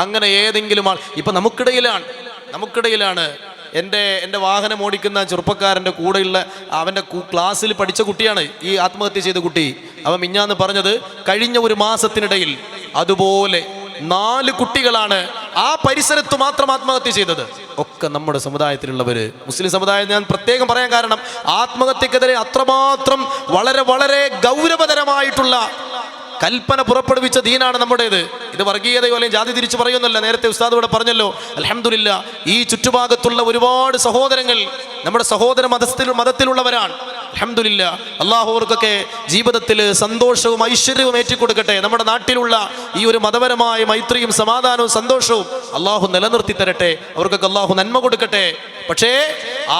അങ്ങനെ ഏതെങ്കിലും ആൾ ഇപ്പം നമുക്കിടയിലാണ് എൻ്റെ വാഹനം ഓടിക്കുന്ന ചെറുപ്പക്കാരൻ്റെ കൂടെയുള്ള അവൻ്റെ ക്ലാസ്സിൽ പഠിച്ച കുട്ടിയാണ് ഈ ആത്മഹത്യ ചെയ്ത കുട്ടി. അവൻ മിഞ്ഞാന്ന് പറഞ്ഞത് കഴിഞ്ഞ ഒരു മാസത്തിനിടയിൽ അതുപോലെ 4 കുട്ടികളാണ് ആ പരിസരത്ത് മാത്രം ആത്മഹത്യ ചെയ്തത്. ഒക്കെ നമ്മുടെ സമുദായത്തിലുള്ളവര്, മുസ്ലിം സമുദായം ഞാൻ പ്രത്യേകം പറയാൻ കാരണം ആത്മഹത്യക്കെതിരെ അത്രമാത്രം വളരെ വളരെ ഗൗരവതരമായിട്ടുള്ള കൽപ്പന പുറപ്പെടുവിച്ച ദീനാണ് നമ്മുടേത്. ഇത് വർഗീയതയോ അല്ലെങ്കിൽ ജാതി തിരിച്ചു പറയുന്നല്ല. നേരത്തെ ഉസ്താദ് ഇവിടെ പറഞ്ഞല്ലോ, അൽഹംദുലില്ലാ ഈ ചുറ്റുഭാഗത്തുള്ള ഒരുപാട് സഹോദരങ്ങൾ നമ്മുടെ സഹോദര മതത്തിലുള്ളവരാണ്. അൽഹംദുലില്ലാ, അള്ളാഹു അവർക്കൊക്കെ ജീവിതത്തിൽ സന്തോഷവും ഐശ്വര്യവും ഏറ്റിക്കൊടുക്കട്ടെ. നമ്മുടെ നാട്ടിലുള്ള ഈ ഒരു മതപരമായ മൈത്രിയും സമാധാനവും സന്തോഷവും അള്ളാഹു നിലനിർത്തി തരട്ടെ. അവർക്കൊക്കെ അള്ളാഹു നന്മ കൊടുക്കട്ടെ. പക്ഷേ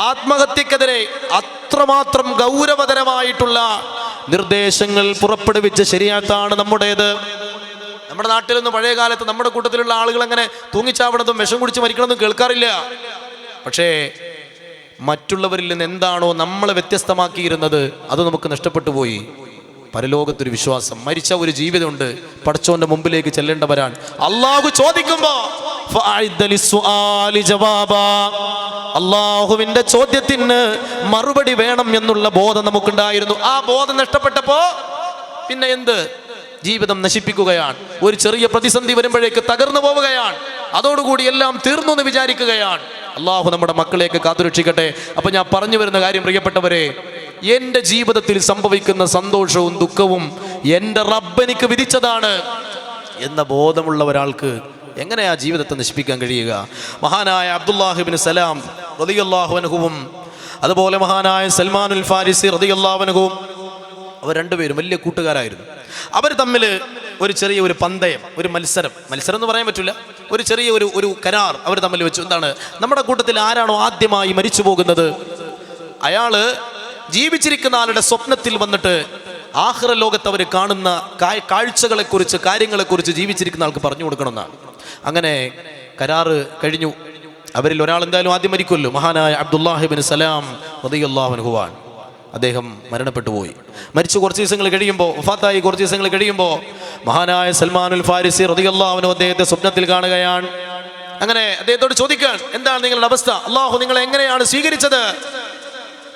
ആത്മഹത്യക്കെതിരെ അത്രമാത്രം ഗൗരവതരമായിട്ടുള്ള നിർദ്ദേശങ്ങൾ പുറപ്പെടുവിച്ച ശരീഅത്താണ് നമ്മുടേത്. നമ്മുടെ നാട്ടിലൊന്നും പഴയ കാലത്ത് നമ്മുടെ കൂട്ടത്തിലുള്ള ആളുകൾ അങ്ങനെ തൂങ്ങിച്ചാവണതും വിഷം കുടിച്ച് മരിക്കണമെന്നും കേൾക്കാറില്ല. പക്ഷേ മറ്റുള്ളവരിൽ നിന്ന് എന്താണോ നമ്മളെ വ്യത്യസ്തമാക്കിയിരുന്നത് അത് നമുക്ക് നഷ്ടപ്പെട്ടു പോയി. പരലോകത്തൊരു വിശ്വാസം, മരിച്ച ഒരു ജീവിതമുണ്ട്, പടച്ചോന്റെ മുമ്പിലേക്ക് ചെല്ലേണ്ടവരാണ്. അള്ളാഹു ചോദിക്കുമ്പോ അള്ളാഹുവിന്റെ ചോദ്യത്തിന് മറുപടി വേണം എന്നുള്ള ബോധം നമുക്കുണ്ടായിരുന്നു. ആ ബോധം നഷ്ടപ്പെട്ടപ്പോ പിന്നെ എന്ത്? ജീവിതം നശിപ്പിക്കുകയാണ്. ഒരു ചെറിയ പ്രതിസന്ധി വരുമ്പോഴേക്ക് തകർന്നു പോവുകയാണ്. അതോടുകൂടി എല്ലാം തീർന്നു എന്ന് വിചാരിക്കുകയാണ്. അള്ളാഹു നമ്മുടെ മക്കളെയൊക്കെ കാത്തുരക്ഷിക്കട്ടെ. അപ്പൊ ഞാൻ പറഞ്ഞു വരുന്ന കാര്യം, പ്രിയപ്പെട്ടവരെ, എൻ്റെ ജീവിതത്തിൽ സംഭവിക്കുന്ന സന്തോഷവും ദുഃഖവും എൻ്റെ റബ്ബ് എനിക്ക് വിധിച്ചതാണ് എന്ന ബോധമുള്ള ഒരാൾക്ക് എങ്ങനെയാ ജീവിതത്തെ നശിപ്പിക്കാൻ കഴിയുക? മഹാനായ അബ്ദുല്ലാഹി ഇബ്നു സലാം റളിയല്ലാഹു അൻഹുവും അതുപോലെ മഹാനായ സൽമാനുൽ ഫാരിസി റളിയല്ലാഹു അൻഹുവും അവർ രണ്ടുപേരും വലിയ കൂട്ടുകാരായിരുന്നു. അവർ തമ്മിൽ ഒരു ചെറിയ ഒരു പന്തയം, ഒരു മത്സരം എന്ന് പറയാൻ പറ്റില്ല, ഒരു ചെറിയ ഒരു കരാർ അവർ തമ്മിൽ വെച്ചു. എന്താണ്? നമ്മുടെ കൂട്ടത്തിൽ ആരാണോ ആദ്യമായി മരിച്ചു പോകുന്നത് അയാള് ജീവിച്ചിരിക്കുന്ന ആളുടെ സ്വപ്നത്തിൽ വന്നിട്ട് ആഖിറ ലോകത്ത് അവർ കാണുന്ന കാഴ്ചകളെക്കുറിച്ച്, കാര്യങ്ങളെക്കുറിച്ച് ജീവിച്ചിരിക്കുന്ന ആൾക്ക് പറഞ്ഞു കൊടുക്കണമെന്നാണ്. അങ്ങനെ കരാറ് കഴിഞ്ഞു. അവരിൽ ഒരാൾ എന്തായാലും ആദ്യം മരിക്കുമല്ലോ. മഹാനായ അബ്ദുല്ലാഹി ഇബ്നു സലാം റളിയല്ലാഹു അൻഹു അദ്ദേഹം മരണപ്പെട്ടു പോയി. മരിച്ചു കുറച്ച് ദിവസങ്ങൾ കഴിയുമ്പോൾ, വഫാത്തായി കുറച്ച് ദിവസങ്ങൾ കഴിയുമ്പോൾ മഹാനായ സൽമാനുൽ ഫാരിസി റളിയല്ലാഹു അൻഹു അദ്ദേഹത്തെ സ്വപ്നത്തിൽ കാണുകയാണ്. അങ്ങനെ അദ്ദേഹത്തോട് ചോദിക്കുകയാണ്, എന്താണ് നിങ്ങളുടെ അവസ്ഥ? അള്ളാഹു നിങ്ങളെ എങ്ങനെയാണ് സ്വീകരിച്ചത്?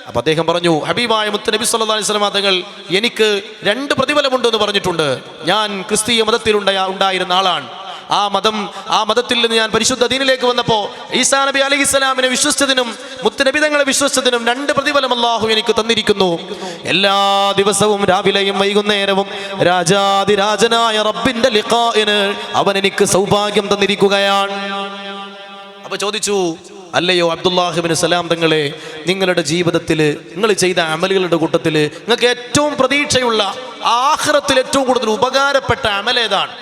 അപ്പൊ അദ്ദേഹം പറഞ്ഞു, ഹബീബായ മുത്ത് നബി സല്ലല്ലാഹു അലൈഹി വസല്ലം തങ്ങൾ എനിക്ക് 2 പ്രതിഫലമുണ്ട് എന്ന് പറഞ്ഞിട്ടുണ്ട്. ഞാൻ ക്രിസ്തീയ മതത്തിൽ ഉണ്ടായിരുന്ന ആളാണ്. ആ മതത്തിൽ നിന്ന് ഞാൻ പരിശുദ്ധ ദീനിലേക്ക് വന്നപ്പോൾ ഈസാ നബി അലൈഹിസ്സലാമിനെ വിശ്വസിച്ചതിനും മുത്ത് നബി തങ്ങളെ വിശ്വസിച്ചതിനും 2 പ്രതിഫലം അല്ലാഹു എനിക്ക് തന്നിരിക്കുന്നു. എല്ലാ ദിവസവും രാവിലെയും വൈകുന്നേരവും രാജാതിരാജനായ റബ്ബിന്റെ ലിഖാഇന് അവൻ എനിക്ക് സൗഭാഗ്യം തന്നിരിക്കുകയാണ്. അപ്പൊ ചോദിച്ചു, അല്ലയോ അബ്ദുല്ലാഹി ഇബ്നു സലാം തങ്ങളെ, നിങ്ങളുടെ ജീവിതത്തിൽ നിങ്ങൾ ചെയ്ത അമലുകളുടെ കൂട്ടത്തിൽ നിങ്ങൾക്ക് ഏറ്റവും പ്രതീക്ഷയുള്ള, ആഖിറത്തിൽ ഏറ്റവും കൂടുതൽ ഉപകാരപ്പെട്ട അമലേതാണ്?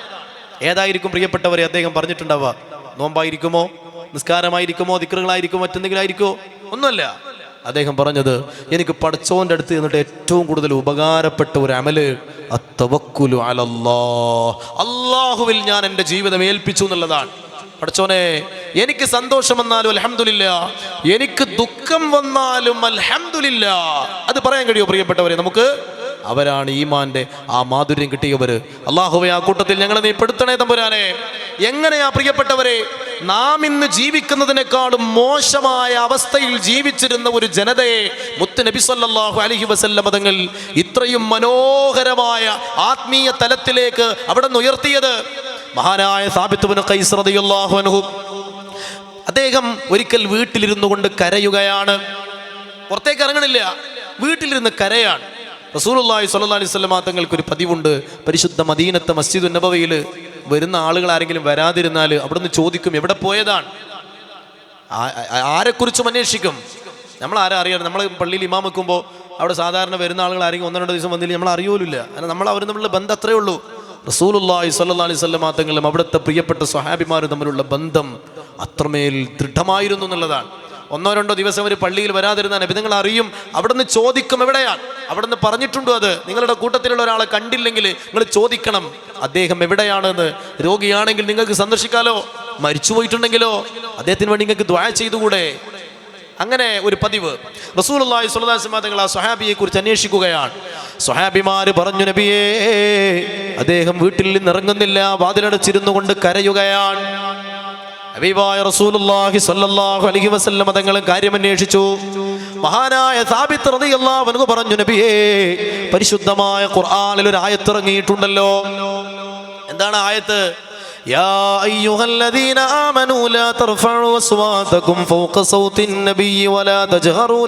ഏതായിരിക്കും പ്രിയപ്പെട്ടവരെ? അദ്ദേഹം പറഞ്ഞിട്ടുണ്ടാവുക, നോമ്പായിരിക്കുമോ, നിസ്കാരമായിരിക്കുമോ, ദിക്റുകളായിരിക്കുമോ, മറ്റെന്തെങ്കിലും ആയിരിക്കുമോ? ഒന്നുമല്ല. അദ്ദേഹം പറഞ്ഞത്, എനിക്ക് പടച്ചോന്റെ അടുത്ത് എന്നിട്ട് ഏറ്റവും കൂടുതൽ ഉപകാരപ്പെട്ട ഒരു അമല് അത്തവക്കുലു അലല്ലാഹ്, അല്ലാഹുവിൽ ഞാൻ എൻ്റെ ജീവിതം ഏൽപ്പിച്ചു എന്നുള്ളതാണ്. പടച്ചോനെ, എനിക്ക് സന്തോഷം വന്നാലും അൽഹംദുലില്ലാ, എനിക്ക് ദുഃഖം വന്നാലും അൽഹംദുലില്ലാ. അത് പറയാൻ കഴിയുമോ പ്രിയപ്പെട്ടവരെ നമുക്ക്? അവരാണ് ഈമാന്റെ ആ മാധുര്യം കിട്ടിയവര്. അല്ലാഹുവേ, ആ കൂട്ടത്തിൽ ഞങ്ങളെ നീ പെടുത്തണേ തമ്പുരാനെ. എങ്ങനെയാ പ്രിയപ്പെട്ടവരെ, നാം ഇന്ന് ജീവിക്കുന്നതിനേക്കാളും മോശമായ അവസ്ഥയിൽ ജീവിച്ചിരുന്ന ഒരു ജനതയെ മുത്ത് നബി സല്ലല്ലാഹു അലൈഹി വസല്ലം തങ്ങൾ ഇത്രയും മനോഹരമായ ആത്മീയ തലത്തിലേക്ക് അവിടെ നിന്ന് ഉയർത്തിയത്? മഹാനായ സാബിത്ത് ഇബ്നു ഖൈസ് റളിയല്ലാഹു അൻഹു അദ്ദേഹം ഒരിക്കൽ വീട്ടിലിരുന്നു കൊണ്ട് കരയുകയാണ്. പുറത്തേക്ക് ഇറങ്ങണില്ല, വീട്ടിലിരുന്ന് കരയാണ്. റസൂലുള്ളാഹി സ്വല്ലല്ലാഹു അലൈഹി വസല്ലം തങ്ങൾക്ക് ഒരു പതിവുണ്ട്, പരിശുദ്ധ മദീനത്തെ മസ്ജിദുൻ നബവിയിൽ വരുന്ന ആളുകൾ ആരെങ്കിലും വരാതിരുന്നാൽ അവിടുന്ന് ചോദിക്കും, എവിടെ പോയതാണ്? ആരെക്കുറിച്ചും അന്വേഷിക്കും. നമ്മൾ ആരാ അറിയാറ്? നമ്മൾ പള്ളിയിൽ ഇമാം വെക്കുമ്പോൾ അവിടെ സാധാരണ വരുന്ന ആളുകൾ ആരെങ്കിലും 1-2 ദിവസം വന്നില്ല, നമ്മൾ അറിയൂലില്ല. കാരണം നമ്മൾ അവർ തമ്മിലുള്ള ബന്ധം അത്രയേ ഉള്ളൂ. റസൂലുള്ളാഹി സ്വല്ലല്ലാഹു അലൈഹി വസല്ലം തങ്ങളും അവിടുത്തെ പ്രിയപ്പെട്ട സ്വഹാബിമാരും തമ്മിലുള്ള ബന്ധം അത്രമേൽ ദൃഢമായിരുന്നു എന്നുള്ളതാണ്. 1-2 ദിവസം ഒരു പള്ളിയിൽ വരാതിരുന്നാൽ നബി തങ്ങൾ അറിയും, അവിടുന്ന് ചോദിക്കും എവിടെയാണ്. അവിടുന്ന് പറഞ്ഞിട്ടുണ്ടോ? അത് നിങ്ങളുടെ കൂട്ടത്തിലുള്ള ഒരാളെ കണ്ടില്ലെങ്കിൽ നിങ്ങൾ ചോദിക്കണം അദ്ദേഹം എവിടെയാണെന്ന്. രോഗിയാണെങ്കിൽ നിങ്ങൾക്ക് സന്ദർശിക്കാലോ, മരിച്ചു പോയിട്ടുണ്ടെങ്കിലോ അദ്ദേഹത്തിന് വേണ്ടി നിങ്ങൾക്ക് ദുആ ചെയ്തുകൂടെ? അങ്ങനെ ഒരു പതിവ്. റസൂലുള്ളാഹി സ്വല്ലല്ലാഹു അലൈഹി വസല്ലം തങ്ങൾ ആ സ്വഹാബിയെ കുറിച്ച് അന്വേഷിക്കുകയാണ്. സ്വഹാബിമാര് പറഞ്ഞു, നബിയേ, അദ്ദേഹം വീട്ടിൽ നിന്ന് ഇറങ്ങുന്നില്ല, വാതിലടച്ചിരുന്നു കൊണ്ട് കരയുകയാണ്. ഹബീബായ റസൂലുള്ളാഹി സ്വല്ലല്ലാഹു അലൈഹി വസല്ലം തങ്ങൾ കാര്യമന്വേഷിച്ചു. മഹാനായ സാബിത്ത് റളിയല്ലാഹു അൻഹു പറഞ്ഞു, നബിയേ, പരിശുദ്ധമായ ഖുർആനിൽ ഒരു ആയത്ത് ഇറങ്ങിയിട്ടുണ്ടല്ലോ. എന്താണ് ആയത്ത്? യാ അയ്യുഹല്ലദീന ആമനൂ ലാ തർഫഉ അസ്വാതകും ഫൗക സൗത്തിൻ നബിയ്യി വലാ തജ്ഹറൂ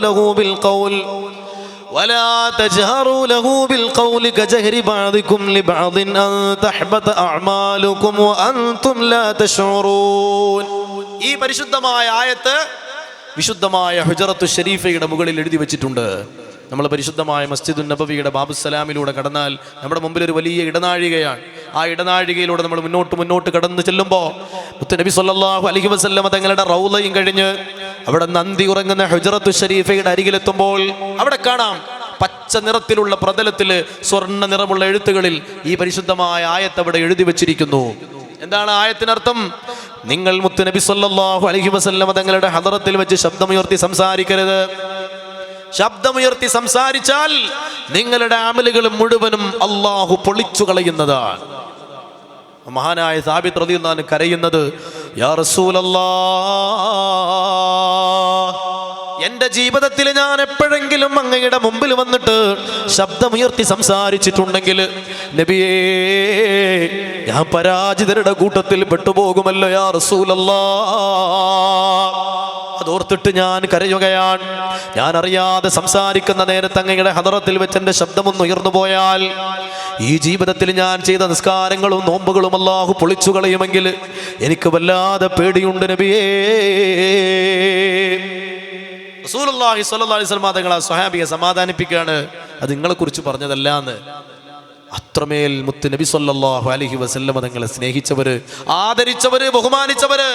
ലഹു ബിൽഖൗലി കജഹരി ബഅദികും ലിബഅദിൻ അൻ തഹ്ബത അഅമാലുകും വഅൻതും ലാ തശ്ഉറൂൻ. ഈ പരിശുദ്ധമായ ആയത്ത് വിശുദ്ധമായ ഹുജറത്തു ഷരീഫയുടെ മുകളിൽ എഴുതി വെച്ചിട്ടുണ്ട്. നമ്മൾ പരിശുദ്ധമായ മസ്ജിദുൻ നബവിയുടെ ബാബുസ്സലാമിലൂടെ കടന്നാൽ നമ്മുടെ മുമ്പിൽ ഒരു വലിയ ഇടനാഴികയാണ്. ആ ഇടനാഴികയിലൂടെ നമ്മൾ മുന്നോട്ട് കടന്നു ചെല്ലുമ്പോൾ മുത്തുനബി സ്വല്ലല്ലാഹു അലൈഹി വസല്ലം തങ്ങളുടെ റൗളയും കഴിഞ്ഞ് അവിടെ നന്ദി ഉറങ്ങുന്ന ഹുജറത്തു ഷരീഫയുടെ അരികിലെത്തുമ്പോൾ അവിടെ കാണാം പച്ച നിറത്തിലുള്ള പ്രതലത്തില് സ്വർണ്ണ നിറമുള്ള എഴുത്തുകളിൽ ഈ പരിശുദ്ധമായ ആയത്ത് അവിടെ എഴുതി വെച്ചിരിക്കുന്നു. എന്താണ് ആയത്തിനർത്ഥം? നിങ്ങൾ മുത്തുനബി സ്വല്ലല്ലാഹു അലൈഹി വസല്ലം തങ്ങളുടെ ഹദറത്തിൽ വെച്ച് ശബ്ദമുയർത്തി സംസാരിക്കരുത്. ശബ്ദമുയർത്തി സംസാരിച്ചാൽ നിങ്ങളുടെ അമലുകൾ മുഴുവനും അള്ളാഹു പൊളിച്ചു കളയുന്നതാണ്. മഹാനായ സാബിത്ത് റളിയല്ലാഹു അൻഹു കരയുന്നത്, യാ റസൂലല്ലാഹ്, എന്റെ ജീവിതത്തിൽ ഞാൻ എപ്പോഴെങ്കിലും അങ്ങയുടെ മുമ്പിൽ വന്നിട്ട് ശബ്ദമുയർത്തി സംസാരിച്ചിട്ടുണ്ടെങ്കിൽ നബിയേ, ഞാൻ പരാജിതരുടെ കൂട്ടത്തിൽ പെട്ടുപോകുമല്ലോ യാ റസൂലല്ലാഹ്. അതോർത്തിട്ട് ഞാൻ കരയുകയാണ്. ഞാൻ അറിയാതെ സംസാരിക്കുന്ന നേരത്ത് അങ്ങയുടെ ഹദറത്തിൽ വെച്ച് എൻ്റെ ശബ്ദമൊന്ന് ഉയർന്നു പോയാൽ ഈ ജീവിതത്തിൽ ഞാൻ ചെയ്ത നിസ്കാരങ്ങളും നോമ്പുകളും അല്ലാഹു പൊളിച്ചു കളയുമെങ്കിൽ എനിക്ക് വല്ലാതെ പേടിയുണ്ട് നബിയേ. റസൂലുള്ളാഹി സ്വല്ലല്ലാഹു അലൈഹി വസല്ലം തങ്ങൾ ആ സ്വഹാബിയെ സമാധാനിപ്പിക്കുകയാണ്, അത് നിങ്ങളെക്കുറിച്ച് പറഞ്ഞതല്ല എന്ന്. അത്രമേൽ മുത്ത് നബി സ്വല്ലല്ലാഹു അലൈഹി വസല്ലം തങ്ങളെ സ്നേഹിച്ചവര്, ആദരിച്ചവര്, ബഹുമാനിച്ചവര്,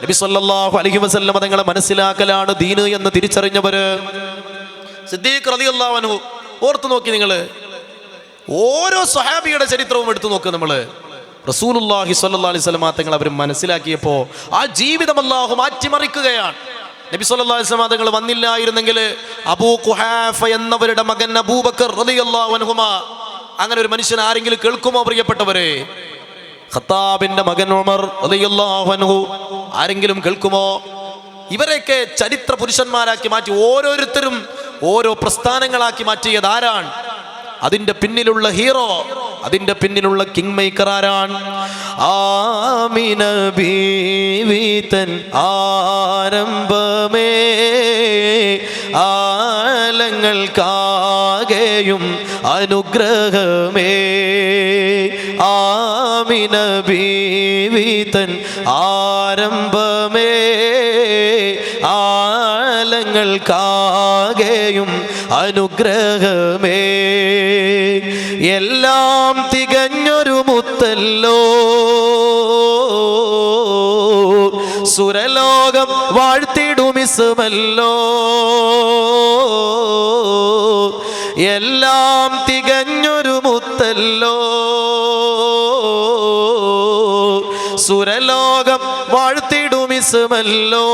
നബി സ്വല്ലല്ലാഹു അലൈഹി വസല്ലം തങ്ങളെ മനസ്സിലാക്കലാണ് ദീന് എന്ന് തിരിച്ചറിഞ്ഞവര്. സിദ്ദീഖ് റളിയല്ലാഹു അൻഹു, ഓർത്തു നോക്കി നിങ്ങൾ, ഓരോ സ്വഹാബിയുടെ ചരിത്രവും എടുത്തു നോക്കുക നമ്മൾ. റസൂലുള്ളാഹി സ്വല്ലല്ലാഹു അലൈഹി വസല്ലം തങ്ങൾ അവർ മനസ്സിലാക്കിയപ്പോൾ ആ ജീവിതം അല്ലാഹു മാറ്റിമറിക്കുകയാണ്. നബി സല്ലല്ലാഹു അലൈഹി വസല്ലം തങ്ങൾ വന്നില്ലായിരുന്നെങ്കിൽ അബൂ ഖുഹാഫ എന്നവരുടെ മകൻ അബൂബക്കർ റളിയല്ലാഹു അൻഹുമാ, അങ്ങനെ ഒരു മനുഷ്യൻ ആരെങ്കിലും കേൾക്കുമോ പ്രിയപ്പെട്ടവരെ? ഖത്താബിന്റെ മകൻ ഉമർ റളിയല്ലാഹു അൻഹു, ആരെങ്കിലും കേൾക്കുമോ? ഇവരെയൊക്കെ ചരിത്ര പുരുഷന്മാരാക്കി മാറ്റി, ഓരോരുത്തരും ഓരോ പ്രസ്ഥാനങ്ങളാക്കി മാറ്റിയത് ആരാണ്? അതിന്റെ പിന്നിലുള്ള ഹീറോ, അതിന്റെ പിന്നിലുള്ള കിങ് മേക്കർ ആരാണ്? ആമിന ബീവി തൻ ആരംഭമേ, ആലങ്ങൾക്കാകെയും അനുഗ്രഹമേ. ആമിന ബീവി തൻ ആരംഭമേ, ആലങ്ങൾക്കാകെയും അനുഗ്രഹമേ. എല്ലാം തികഞ്ഞൊരു മുത്തല്ലോ, സുരലോകം വാഴ്ത്തിടുമിസുമല്ലോ. എല്ലാം തികഞ്ഞൊരു മുത്തല്ലോ, സുരലോകം വാഴ്ത്തിടുമിസുമല്ലോ.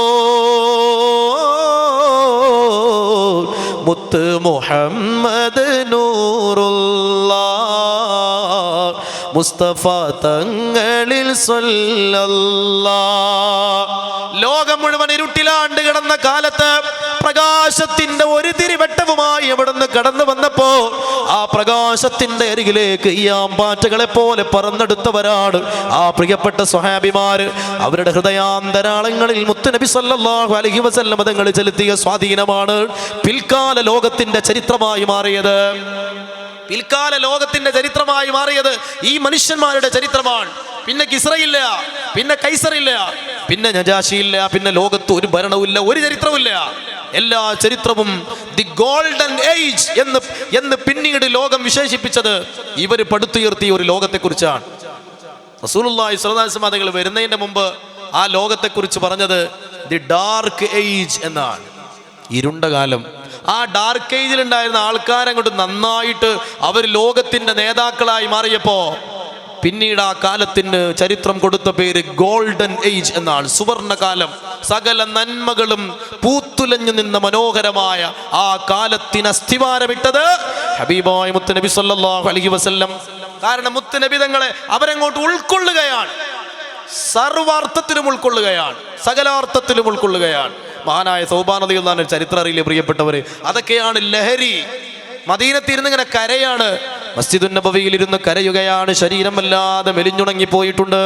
മുത്ത് മുഹമ്മദ് നൂറുല്ലാഹ്, മുസ്തഫ തങ്ങളിൽ സ്വല്ലല്ലാഹ്. ലോകം മുഴുവൻ ഇരുട്ടിലാണ്ട് കിടന്ന കാലത്ത് പ്രകാശത്തിന്റെ ഒരു തിരിവട്ടവുമായി അവിടുന്ന് കടന്നു വന്നപ്പോ ആ പ്രകാശത്തിന്റെ അരികിലേക്ക് ഈ ആമ്പാറ്റകളെ പോലെ പറന്നെടുത്തവരാണ് ആ പ്രിയപ്പെട്ട സ്വഹാബിമാര്. അവരുടെ ഹൃദയാന്തരാളങ്ങളിൽ മുത്തുനബി സല്ലല്ലാഹു അലൈഹി വസല്ലം തങ്ങൾ ചെലുത്തിയ സ്വാധീനമാണ് പിൽക്കാല ലോകത്തിന്റെ ചരിത്രമായി മാറിയത്. പിൽക്കാല ലോകത്തിന്റെ ചരിത്രമായി മാറിയത് ഈ മനുഷ്യന്മാരുടെ ചരിത്രമാണ്. പിന്നെ കിസ്റയില്ല, പിന്നെ കൈസറില്ല, പിന്നെ നജാശിയില്ല, പിന്നെ ലോകത്ത് ഒരു ഭരണവുമില്ല, ഒരു ചരിത്രവുമില്ല. എല്ലാ ചരിത്രവും ദി ഗോൾഡൻ ഏജ് എന്ന് പിന്നീട് ലോകം വിശേഷിപ്പിച്ചത് ഇവർ പടുത്തുയർത്തിയ ഒരു ലോകത്തെക്കുറിച്ചാണ്. റസൂലുള്ളാഹി സ്വല്ലല്ലാഹു അലൈഹി വസല്ലം തങ്ങൾ വരുന്നതിന്റെ മുമ്പ് ആ ലോകത്തെക്കുറിച്ച് പറഞ്ഞത് ദി ഡാർക്ക് ഏജ് എന്നാണ്, ഇരുണ്ട കാലം. ആ ഡാർക്ക് ഏജിൽ ഉണ്ടായിരുന്ന ആൾക്കാരങ്ങോട്ട് നന്നായിട്ട് അവർ ലോകത്തിന്റെ നേതാക്കളായി മാറിയപ്പോ പിന്നീട് ആ കാലത്തിന് ചരിത്രം കൊടുത്ത പേര് ഗോൾഡൻ ഏജ് എന്നാണ്, സുവർണകാലം. സകല നന്മകളും പൂത്തുലഞ്ഞു നിന്ന മനോഹരമായ ആ കാലത്തിന് അസ്ഥിവാരമിട്ടത് ഹബീബായ മുത്തുനബി സല്ലല്ലാഹു അലൈഹി വസല്ലം. കാരണം മുത്തുനബി തങ്ങളെ അവരങ്ങോട്ട് ഉൾക്കൊള്ളുകയാണ്, സർവാർത്ഥത്തിലും ഉൾക്കൊള്ളുകയാണ്, സകലാർത്ഥത്തിലും ഉൾക്കൊള്ളുകയാണ്. മഹാനായ സൗബാൻ റളിയല്ലാഹു അൻഹു ചരിത്രം അറിയില്ലേ പ്രിയപ്പെട്ടവരെ? അതൊക്കെയാണ് ലഹരി. മദീനത്തിരുന്ന് ഇങ്ങനെ കരയാണ്, മസ്ജിദുൻ നബവിയിൽ ഇരുന്ന് കരയുകയാണ്, ശരീരം വല്ലാതെ മെലിഞ്ഞുണങ്ങി പോയിട്ടുണ്ട്.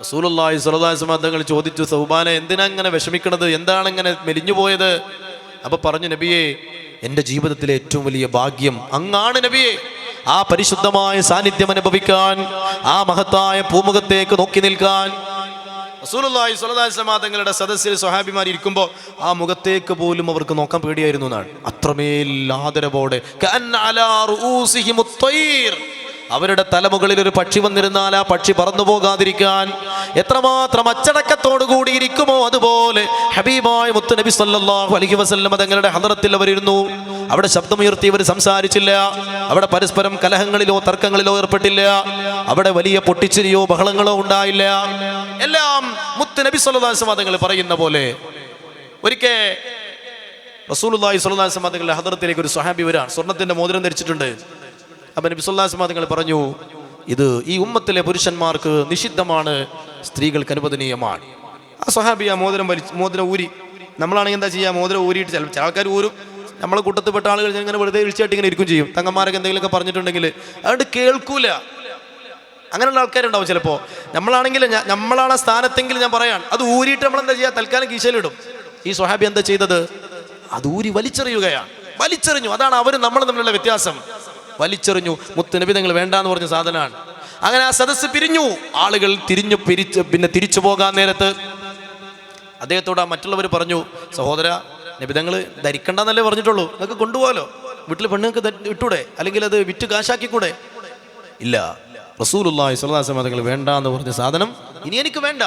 റസൂലുള്ളാഹി സ്വല്ലല്ലാഹു അലൈഹി വസല്ലം തങ്ങൾ ചോദിച്ചു, സൗബാനെ എന്തിനാ ഇങ്ങനെ വിഷമിക്കണത്, എന്താണ് ഇങ്ങനെ മെലിഞ്ഞു പോയത്? അപ്പൊ പറഞ്ഞു, നബിയെ എൻ്റെ ജീവിതത്തിലെ ഏറ്റവും വലിയ ഭാഗ്യം അങ്ങാണ് നബിയെ. ആ പരിശുദ്ധമായ സാന്നിധ്യം അനുഭവിക്കാൻ, ആ മഹത്തായ പൂമുഖത്തേക്ക് നോക്കി നിൽക്കാൻ. റസൂലുള്ളാഹി സ്വല്ലല്ലാഹു അലൈഹി വസല്ലം തങ്ങളുടെ സദസ്സിൽ സ്വഹാബിമാർ ഇരിക്കുമ്പോൾ ആ മുഖത്തേക്ക് പോലും അവർക്ക് നോക്കാൻ പേടിയായിരുന്നു എന്നാണ്. അത്രമേൽ ആദരവോടെ കഅന്ന അലാ റൂസിഹിമുത് ത്വയ്ർ, അവരുടെ തലമുകളിൽ ഒരു പക്ഷി വന്നിരുന്നാൽ ആ പക്ഷി പറന്നു പോകാതിരിക്കാൻ എത്രമാത്രം അച്ചടക്കത്തോടു കൂടി ഇരിക്കുമോ അതുപോലെ ഹബീബായ മുത്തുനബി സല്ലല്ലാഹു അലൈഹി വസല്ലം തങ്ങളുടെ ഹദറത്തിൽ അവരിരുന്നു. അവിടെ ശബ്ദമുയർത്തി അവർ സംസാരിച്ചില്ല, അവിടെ പരസ്പരം കലഹങ്ങളിലോ തർക്കങ്ങളിലോ ഏർപ്പെട്ടില്ല, അവിടെ വലിയ പൊട്ടിച്ചിരിയോ ബഹളങ്ങളോ ഉണ്ടായില്ല. എല്ലാം മുത്തുനബി സല്ലല്ലാഹു അലൈഹി വസല്ലം തങ്ങൾ പറയുന്ന പോലെ. ഒരിക്കൽ റസൂലുള്ളാഹി സ്വല്ലല്ലാഹു അലൈഹി വസല്ലം തങ്ങളുടെ ഹദറത്തിലേക്ക് ഒരു സ്വഹാബി വരാൻ, സ്വർണ്ണത്തിന്റെ മോതിരം ധരിച്ചിട്ടുണ്ട്. അപ്പം നബി സല്ലല്ലാഹു അലൈഹി വസല്ലം തങ്ങൾ പറഞ്ഞു, ഇത് ഈ ഉമ്മത്തിലെ പുരുഷന്മാർക്ക് നിഷിദ്ധമാണ്, സ്ത്രീകൾക്ക് അനുവദനീയമാണ്. ആ സ്വഹാബി ആ മോതിരം ഊരി. നമ്മളാണെങ്കിൽ എന്താ ചെയ്യുക, മോതിരം ഊരിയിട്ട് ചില ആൾക്കാർ ഊരും, നമ്മളെ കൂട്ടത്തിൽപ്പെട്ട ആളുകൾ ഇങ്ങനെ വെറുതെ വിളിച്ചായിട്ട് ഇങ്ങനെ ഇരിക്കും ചെയ്യും. തങ്ങന്മാരൊക്കെ എന്തെങ്കിലുമൊക്കെ പറഞ്ഞിട്ടുണ്ടെങ്കിൽ അതുകൊണ്ട് കേൾക്കൂല. അങ്ങനെയുള്ള ആൾക്കാരുണ്ടാവും ചിലപ്പോൾ. നമ്മളാണെങ്കിൽ നമ്മളാണ് സ്ഥാനത്തെങ്കിൽ ഞാൻ പറയാൻ, അത് ഊരിയിട്ട് നമ്മളെന്താ ചെയ്യുക, തൽക്കാലം കീശയിലിടും. ഈ സ്വഹാബി എന്താ ചെയ്തത്, അത് ഊരി വലിച്ചെറിയുകയാണ്. വലിച്ചെറിഞ്ഞു. അതാണ് അവരും നമ്മളും തമ്മിലുള്ള വ്യത്യാസം. വലിച്ചെറിഞ്ഞു. മുത്തുനബി തങ്ങൾ വേണ്ടാന്ന് പറഞ്ഞ സാധനമാണ്. അങ്ങനെ ആ സദസ്സ് പിരിഞ്ഞു. ആളുകൾ പിന്നെ തിരിച്ചു പോകാൻ നേരത്ത് അദ്ദേഹത്തോട് ആ മറ്റുള്ളവർ പറഞ്ഞു, സഹോദര, നബി തങ്ങൾ ധരിക്കണ്ടെന്നല്ലേ പറഞ്ഞിട്ടുള്ളൂ, നിങ്ങൾക്ക് കൊണ്ടുപോകാലോ, വീട്ടിൽ പെണ്ണുങ്ങൾക്ക് ഇട്ടൂടെ, അല്ലെങ്കിൽ അത് വിറ്റ് കാശാക്കിക്കൂടെ? ഇല്ല, റസൂലുള്ളാഹി സ്വല്ലല്ലാഹു അലൈഹി വസല്ലം തങ്ങൾ വേണ്ടാന്ന് പറഞ്ഞ സാധനം ഇനി എനിക്ക് വേണ്ട.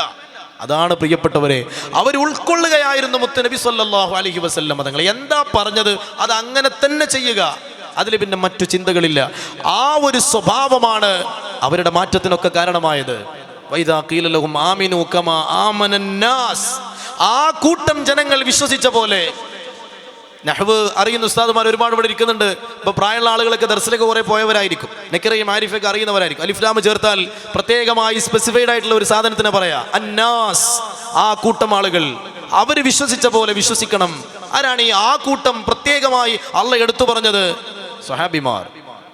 അതാണ് പ്രിയപ്പെട്ടവരെ, അവർ ഉൾക്കൊള്ളുകയായിരുന്നു മുത്തുനബി സല്ലല്ലാഹു അലൈഹി വസല്ലം തങ്ങൾ. എന്താ പറഞ്ഞത് അത് അങ്ങനെ തന്നെ ചെയ്യുക, അതിൽ പിന്നെ മറ്റു ചിന്തകളില്ല. ആ ഒരു സ്വഭാവമാണ് അവരുടെ മാറ്റത്തിനൊക്കെ കാരണമായത്. വൈദാ ഖീല ലഹും ആമിനൂ കമാ ആമനന്നാസ്, ആ കൂട്ടം ജനങ്ങൾ വിശ്വസിച്ച പോലെ. നഹ്വ് അറിയുന്ന ഉസ്താദുമാർ ഒരുപാട് ഇവിടെ ഇരിക്കുന്നുണ്ട്. ഇപ്പോൾ പ്രായമുള്ള ആളുകളൊക്കെ ദർസിലൊക്കെ കുറേ പോയവരായിരിക്കും, നെക്കറയും ആരിഫൊക്കെ അറിയുന്നവരായിരിക്കും. അലിഫ്ലാം ചേർത്താൽ പ്രത്യേകമായി സ്പെസിഫൈഡ് ആയിട്ടുള്ള ഒരു സാധനത്തിനെ പറയാ, അന്നാസ്, ആ കൂട്ടം ആളുകൾ. അവർ വിശ്വസിച്ച പോലെ വിശ്വസിക്കണം. ആരാണ് ഈ ആ കൂട്ടം? പ്രത്യേകമായി അള്ളാഹ് എടുത്തു പറഞ്ഞത് സ്വഹാബിമാർ.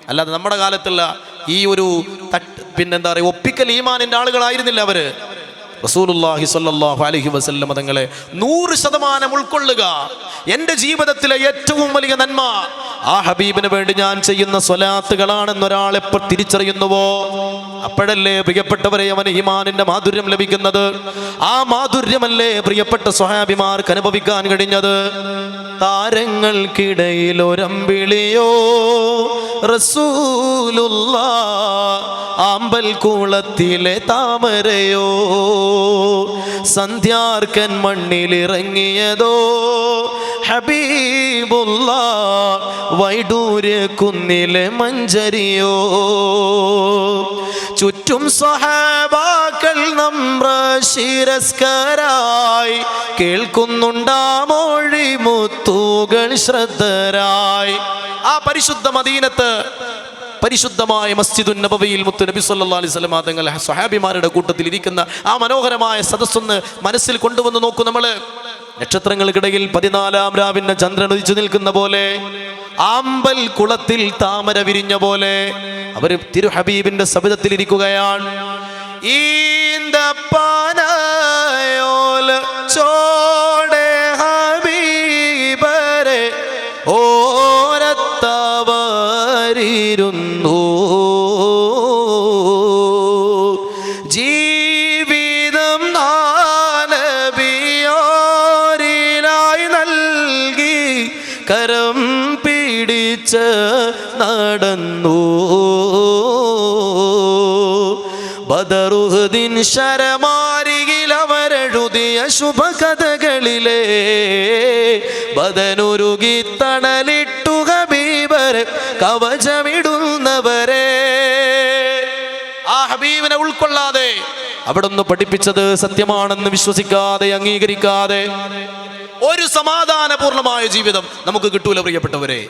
അല്ലാതെ നമ്മുടെ കാലത്തുള്ള ഈ ഒരു പിന്നെന്താ പറയുക, ഒപ്പിക്കൽ ഈമാനിൻ്റെ ആളുകളായിരുന്നില്ല അവര്. റസൂലുള്ളാഹി സ്വല്ലല്ലാഹു അലൈഹി വസല്ലം തങ്ങളെ 100% ഉൾക്കൊള്ളുക. എൻ്റെ ജീവിതത്തിലെ ഏറ്റവും വലിയ നന്മ ആ ഹബീബിന് വേണ്ടി ഞാൻ ചെയ്യുന്ന സ്വലാത്തുകളാണെന്ന് ഒരാൾ എപ്പോൾ തിരിച്ചറിയുന്നുവോ അപ്പോഴല്ലേ പ്രിയപ്പെട്ടവരെ അവന് ഈമാനിന്റെ മാധുര്യം ലഭിക്കുന്നത്. ആ മാധുര്യമല്ലേ പ്രിയപ്പെട്ട സ്വഹാബിമാർക്ക് അനുഭവിക്കാൻ കഴിഞ്ഞത്. താരങ്ങൾക്കിടയിൽ ഒരമ്പിളിയോ റസൂലുള്ളാഹ്, ആമ്പൽ കുളത്തിലെ താമരയോ, സന്ധ്യാർക്കൻ മണ്ണിലിറങ്ങിയതോ ഹബീബുള്ളാഹ്, വൈഡൂര്യ കുന്നിലെ മഞ്ചരിയോ. ചുറ്റും സ്വഹാബാക്കൾ നമ്രശിരസ്കരായി കേൾക്കുന്നുണ്ടാമൊഴി മുത്തുകൾ ശ്രദ്ധരായി. ആ പരിശുദ്ധ മദീനത്ത്, പരിശുദ്ധമായ മസ്ജിദുൻ നബവിയിൽ മുത്തുനബി സല്ലല്ലാഹു അലൈഹി വസല്ലം തങ്ങൾ സ്വഹാബിമാരുടെ കൂട്ടത്തിൽ ഇരിക്കുന്ന ആ മനോഹരമായ സദസ്സൊന്ന് മനസ്സിൽ കൊണ്ടുവന്ന് നോക്കൂ. നമ്മൾ നക്ഷത്രങ്ങൾക്കിടയിൽ 14-ാം രാവിന്റെ ചന്ദ്രൻ ഉദിച്ചു നിൽക്കുന്ന പോലെ, ആമ്പൽ കുളത്തിൽ താമര വിരിഞ്ഞ പോലെ അവര് തിരു ഹബീബിന്റെ സബിതത്തിൽ ഇരിക്കുകയാണ്. ചോടെ ഹബീബരെ ഓരത്തവരിരുന്നു, ജീവിതം നാനബിയോരിലായി നൽകി കരം പിടിച്ച് നടന്നു. ബദറുഹ്ദിൻ ശരമാരികിൽ അവരെഴുതിയ ശുഭകഥകളിലെ ബദനുരുകി തണലിട്ടു ഹബീബരെ കവചമിടുന്നവരെ. ആ ഹബീബിനെ ഉൾക്കൊള്ളാതെ അവിടുന്ന് പഠിപ്പിച്ചത് സത്യമാണെന്ന് വിശ്വസിക്കാതെ അംഗീകരിക്കാതെ ഒരു സമാധാനപൂർണമായ ജീവിതം നമുക്ക് കിട്ടൂല പ്രിയപ്പെട്ടവരെ.